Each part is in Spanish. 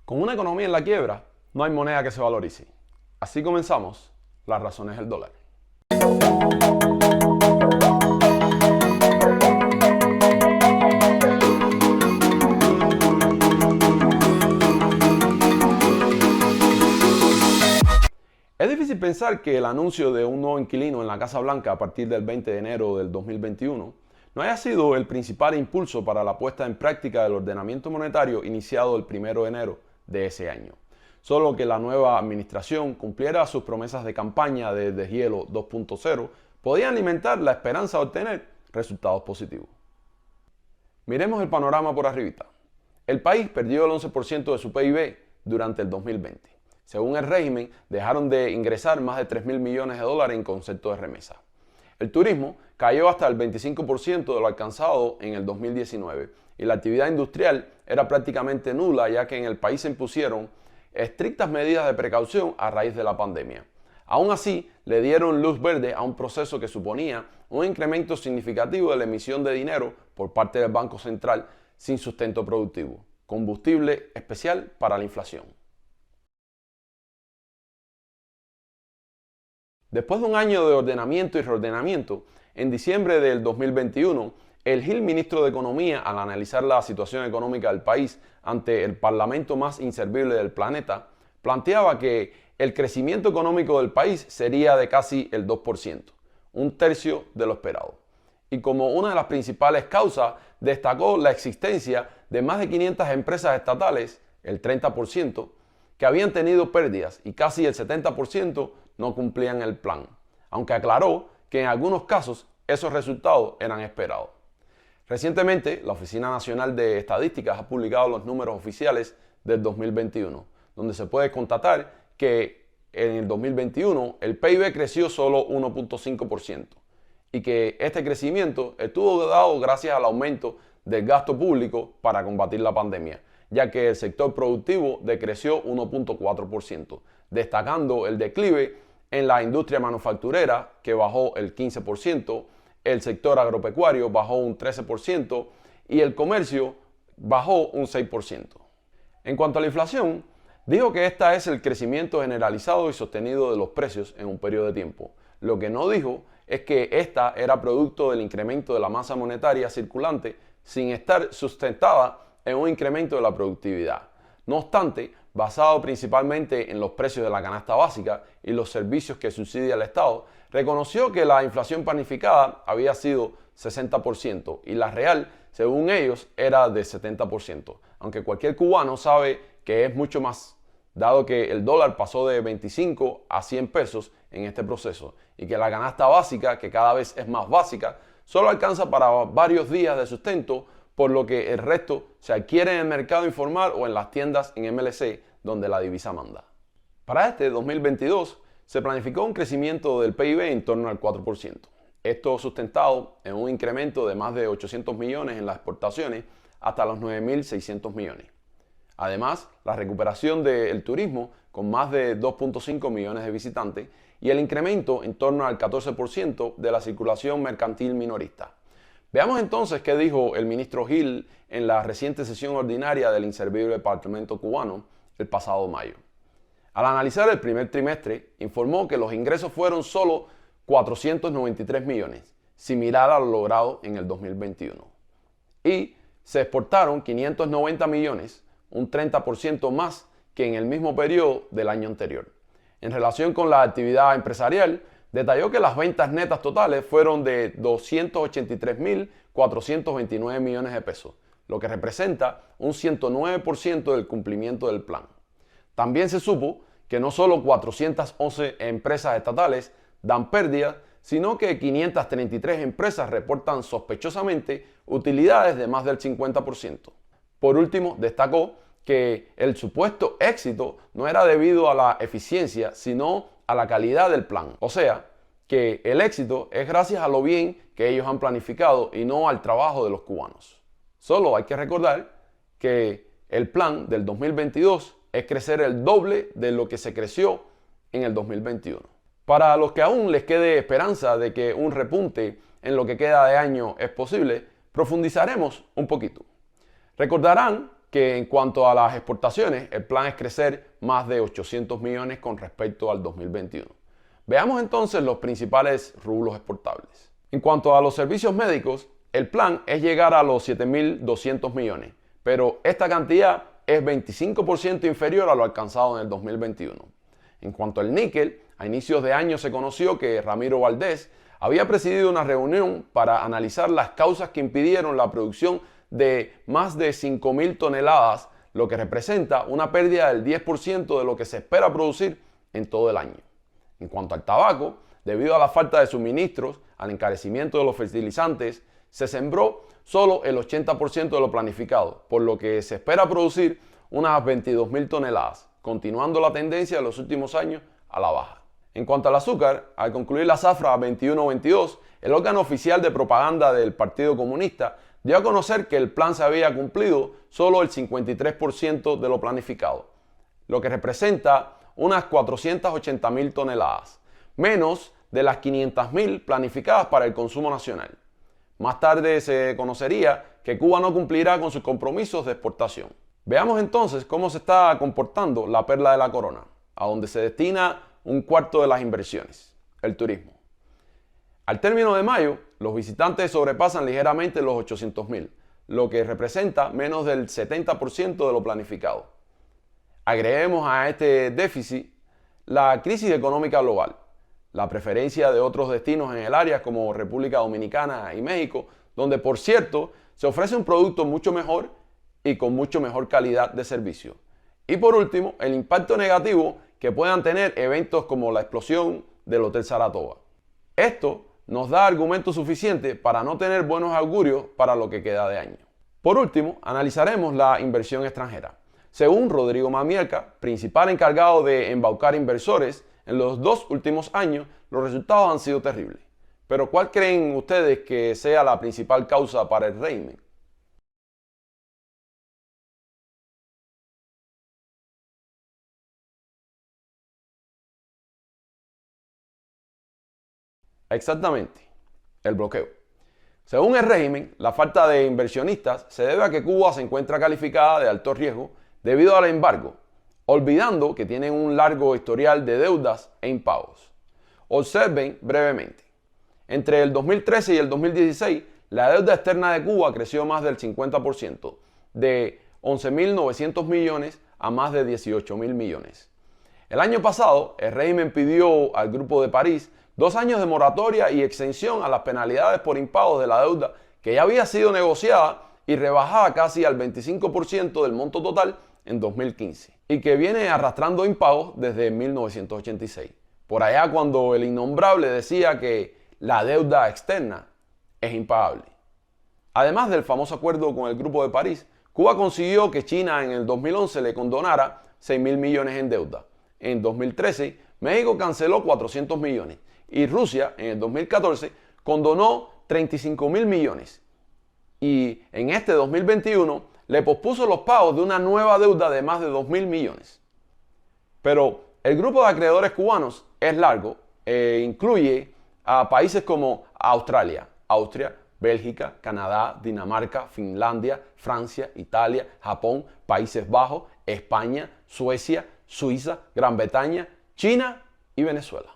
Con una economía en la quiebra, no hay moneda que se valorice. Así comenzamos las razones del dólar. Es difícil pensar que el anuncio de un nuevo inquilino en la Casa Blanca a partir del 20 de enero del 2021 no haya sido el principal impulso para la puesta en práctica del ordenamiento monetario iniciado el 1 de enero de ese año. Solo que la nueva administración cumpliera sus promesas de campaña de deshielo 2.0 podía alimentar la esperanza de obtener resultados positivos. Miremos el panorama por arribita. El país perdió el 11% de su PIB durante el 2020. Según el régimen, dejaron de ingresar más de 3.000 millones de dólares en concepto de remesa. El turismo cayó hasta el 25% de lo alcanzado en el 2019 y la actividad industrial era prácticamente nula, ya que en el país se impusieron estrictas medidas de precaución a raíz de la pandemia. Aún así, le dieron luz verde a un proceso que suponía un incremento significativo de la emisión de dinero por parte del Banco Central sin sustento productivo, combustible especial para la inflación. Después de un año de ordenamiento y reordenamiento, en diciembre del 2021, el Gil ministro de Economía, al analizar la situación económica del país ante el parlamento más inservible del planeta, planteaba que el crecimiento económico del país sería de casi el 2%, un tercio de lo esperado. Y como una de las principales causas, destacó la existencia de más de 500 empresas estatales, el 30%, que habían tenido pérdidas y casi el 70% no cumplían el plan, aunque aclaró que en algunos casos esos resultados eran esperados. Recientemente, la Oficina Nacional de Estadísticas ha publicado los números oficiales del 2021, donde se puede constatar que en el 2021 el PIB creció solo 1.5% y que este crecimiento estuvo dado gracias al aumento del gasto público para combatir la pandemia, ya que el sector productivo decreció 1.4%, destacando el declive en la industria manufacturera, que bajó el 15%, el sector agropecuario bajó un 13% y el comercio bajó un 6%. En cuanto a la inflación, dijo que esta es el crecimiento generalizado y sostenido de los precios en un periodo de tiempo. Lo que no dijo es que esta era producto del incremento de la masa monetaria circulante sin estar sustentada en un incremento de la productividad. No obstante, basado principalmente en los precios de la canasta básica y los servicios que subsidia el Estado, reconoció que la inflación planificada había sido 60% y la real, según ellos, era de 70%, aunque cualquier cubano sabe que es mucho más, dado que el dólar pasó de 25 a 100 pesos en este proceso y que la canasta básica, que cada vez es más básica, solo alcanza para varios días de sustento, por lo que el resto se adquiere en el mercado informal o en las tiendas en MLC, donde la divisa manda. Para este 2022 se planificó un crecimiento del PIB en torno al 4%. Esto sustentado en un incremento de más de 800 millones en las exportaciones hasta los 9.600 millones. Además, la recuperación del turismo con más de 2.5 millones de visitantes y el incremento en torno al 14% de la circulación mercantil minorista. Veamos entonces qué dijo el ministro Gil en la reciente sesión ordinaria del inservible Parlamento cubano el pasado mayo. Al analizar el primer trimestre, informó que los ingresos fueron solo 493 millones, similar a lo logrado en el 2021. Y se exportaron 590 millones, un 30% más que en el mismo periodo del año anterior. En relación con la actividad empresarial, detalló que las ventas netas totales fueron de 283.429 millones de pesos, lo que representa un 109% del cumplimiento del plan. También se supo que no solo 411 empresas estatales dan pérdidas, sino que 533 empresas reportan sospechosamente utilidades de más del 50%. Por último, destacó que el supuesto éxito no era debido a la eficiencia, sino a la calidad del plan. O sea, que el éxito es gracias a lo bien que ellos han planificado y no al trabajo de los cubanos. Solo hay que recordar que el plan del 2022 es crecer el doble de lo que se creció en el 2021. Para los que aún les quede esperanza de que un repunte en lo que queda de año es posible, profundizaremos un poquito. Recordarán que en cuanto a las exportaciones, el plan es crecer más de 800 millones con respecto al 2021. Veamos entonces los principales rubros exportables. En cuanto a los servicios médicos, el plan es llegar a los 7.200 millones, pero esta cantidad es 25% inferior a lo alcanzado en el 2021. En cuanto al níquel, a inicios de año se conoció que Ramiro Valdés había presidido una reunión para analizar las causas que impidieron la producción de más de 5.000 toneladas, lo que representa una pérdida del 10% de lo que se espera producir en todo el año. En cuanto al tabaco, debido a la falta de suministros, al encarecimiento de los fertilizantes, se sembró solo el 80% de lo planificado, por lo que se espera producir unas 22.000 toneladas, continuando la tendencia de los últimos años a la baja. En cuanto al azúcar, al concluir la zafra 21-22, el órgano oficial de propaganda del Partido Comunista dio a conocer que el plan se había cumplido solo el 53% de lo planificado, lo que representa unas 480.000 toneladas, menos de las 500.000 planificadas para el consumo nacional. Más tarde se conocería que Cuba no cumplirá con sus compromisos de exportación. Veamos entonces cómo se está comportando la perla de la corona, a donde se destina un cuarto de las inversiones, el turismo. Al término de mayo, los visitantes sobrepasan ligeramente los 800.000, lo que representa menos del 70% de lo planificado. Agreguemos a este déficit la crisis económica global, la preferencia de otros destinos en el área como República Dominicana y México, donde por cierto se ofrece un producto mucho mejor y con mucho mejor calidad de servicio. Y por último, el impacto negativo que puedan tener eventos como la explosión del Hotel Saratoga. Esto nos da argumentos suficientes para no tener buenos augurios para lo que queda de año. Por último, analizaremos la inversión extranjera. Según Rodrigo Mamierca, principal encargado de embaucar inversores, en los 2 últimos años los resultados han sido terribles. Pero ¿cuál creen ustedes que sea la principal causa para el régimen? Exactamente, el bloqueo. Según el régimen, la falta de inversionistas se debe a que Cuba se encuentra calificada de alto riesgo debido al embargo, olvidando que tienen un largo historial de deudas e impagos. Observen brevemente. Entre el 2013 y el 2016, la deuda externa de Cuba creció más del 50%, de 11.900 millones a más de 18.000 millones. El año pasado, el régimen pidió al Grupo de París 2 años de moratoria y exención a las penalidades por impagos de la deuda que ya había sido negociada y rebajada casi al 25% del monto total en 2015 y que viene arrastrando impagos desde 1986. Por allá cuando el innombrable decía que la deuda externa es impagable. Además del famoso acuerdo con el Grupo de París, Cuba consiguió que China en el 2011 le condonara 6.000 millones en deuda. En 2013, México canceló 400 millones y Rusia en el 2014 condonó 35.000 millones. Y en este 2021 le pospuso los pagos de una nueva deuda de más de 2.000 millones. Pero el grupo de acreedores cubanos es largo e incluye a países como Australia, Austria, Bélgica, Canadá, Dinamarca, Finlandia, Francia, Italia, Japón, Países Bajos, España, Suecia, Suiza, Gran Bretaña, China y Venezuela.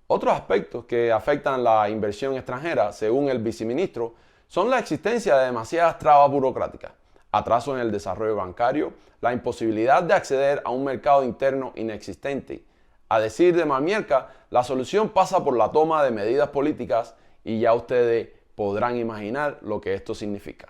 Otros aspectos que afectan la inversión extranjera, según el viceministro, son la existencia de demasiadas trabas burocráticas, atraso en el desarrollo bancario, la imposibilidad de acceder a un mercado interno inexistente. A decir de Mamierca, la solución pasa por la toma de medidas políticas y ya ustedes podrán imaginar lo que esto significa.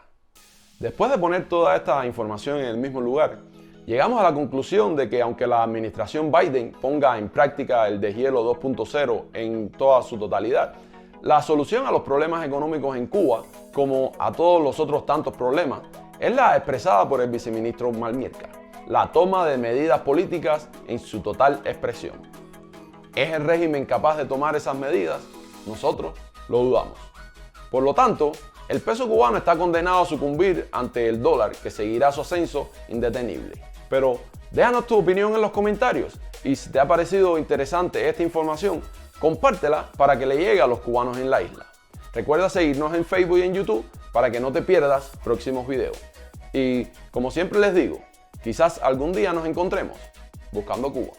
Después de poner toda esta información en el mismo lugar, llegamos a la conclusión de que aunque la administración Biden ponga en práctica el deshielo 2.0 en toda su totalidad, la solución a los problemas económicos en Cuba, como a todos los otros tantos problemas, es la expresada por el viceministro Mamierca, la toma de medidas políticas en su total expresión. ¿Es el régimen capaz de tomar esas medidas? Nosotros lo dudamos. Por lo tanto, el peso cubano está condenado a sucumbir ante el dólar, que seguirá su ascenso indetenible. Pero déjanos tu opinión en los comentarios y si te ha parecido interesante esta información, compártela para que le llegue a los cubanos en la isla. Recuerda seguirnos en Facebook y en YouTube para que no te pierdas próximos videos. Y como siempre les digo, quizás algún día nos encontremos buscando Cuba.